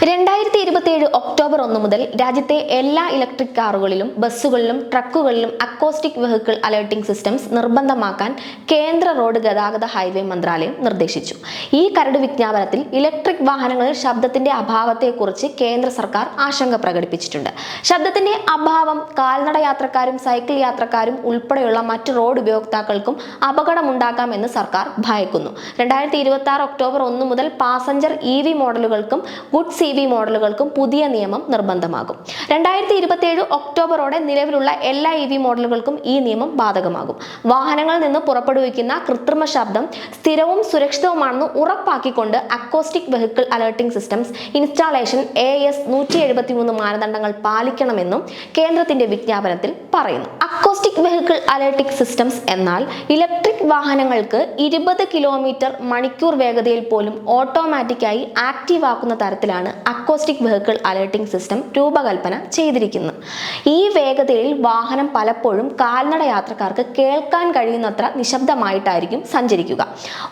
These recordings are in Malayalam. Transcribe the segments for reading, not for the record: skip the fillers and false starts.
2027 ഒക്ടോബർ 1 മുതൽ രാജ്യത്തെ എല്ലാ ഇലക്ട്രിക് കാറുകളിലും ബസ്സുകളിലും ട്രക്കുകളിലും അക്കോസ്റ്റിക് വെഹിക്കിൾ അലേർട്ടിംഗ് സിസ്റ്റംസ് നിർബന്ധമാക്കാൻ കേന്ദ്ര റോഡ് ഗതാഗത ഹൈവേ മന്ത്രാലയം നിർദ്ദേശിച്ചു. ഈ കരട് വിജ്ഞാപനത്തിൽ ഇലക്ട്രിക് വാഹനങ്ങളിൽ ശബ്ദത്തിന്റെ അഭാവത്തെക്കുറിച്ച് കേന്ദ്ര സർക്കാർ ആശങ്ക പ്രകടിപ്പിച്ചിട്ടുണ്ട്. ശബ്ദത്തിന്റെ അഭാവം കാൽനട യാത്രക്കാരും സൈക്കിൾ യാത്രക്കാരും ഉൾപ്പെടെയുള്ള മറ്റ് റോഡ് ഉപയോക്താക്കൾക്കും അപകടമുണ്ടാക്കാമെന്ന് സർക്കാർ ഭയക്കുന്നു. 2026 ഒക്ടോബർ 1 മുതൽ പാസഞ്ചർ EV മോഡലുകൾക്കും ഗുഡ്സ് EV മോഡലുകൾക്കും പുതിയ നിയമം നിർബന്ധമാകും. 2027 ഒക്ടോബറോടെ നിലവിലുള്ള എല്ലാ EV മോഡലുകൾക്കും ഈ നിയമം ബാധകമാകും. വാഹനങ്ങളിൽ നിന്ന് പുറപ്പെടുവിക്കുന്ന കൃത്രിമ ശബ്ദം സ്ഥിരവും സുരക്ഷിതവുമാണെന്ന് ഉറപ്പാക്കിക്കൊണ്ട് acoustic vehicle alerting systems installation AS 173 മാനദണ്ഡങ്ങൾ പാലിക്കണമെന്നും കേന്ദ്രത്തിന്റെ വിജ്ഞാപനത്തിൽ പറയുന്നു. അക്കോസ്റ്റിക് വെഹിക്കിൾ അലേർട്ടിംഗ് സിസ്റ്റംസ് എന്നാൽ ഇലക്ട്രിക് വാഹനങ്ങൾക്ക് 20 കിലോമീറ്റർ മണിക്കൂർ വേഗതയിൽ പോലും ഓട്ടോമാറ്റിക്കായി ആക്റ്റീവ് ആക്കുന്ന തരത്തിലാണ് അക്കോസ്റ്റിക് വെഹിക്കിൾ അലേർട്ടിംഗ് സിസ്റ്റം രൂപകൽപ്പന ചെയ്തിരിക്കുന്നത്. ഈ വേഗതയിൽ വാഹനം പലപ്പോഴും കാൽനട യാത്രക്കാർക്ക് കേൾക്കാൻ കഴിയുന്നത്ര നിശബ്ദമായിട്ടായിരിക്കും സഞ്ചരിക്കുക.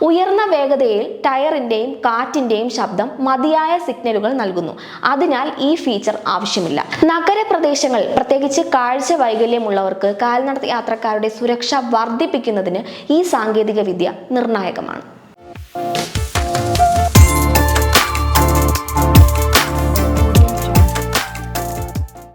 ഉയർന്ന വേഗതയിൽ ടയറിന്റെയും കാറ്റിന്റെയും ശബ്ദം മതിയായ സിഗ്നലുകൾ നൽകുന്നു. അതിനാൽ ഈ ഫീച്ചർ ആവശ്യമില്ല. നഗരപ്രദേശങ്ങൾ, പ്രത്യേകിച്ച് കാഴ്ച വൈകല്യമുള്ളവർക്ക് കാൽനട യാത്രക്കാരുടെ സുരക്ഷ വർദ്ധിപ്പിക്കുന്നതിന് ഈ സാങ്കേതിക വിദ്യ നിർണായകമാണ്.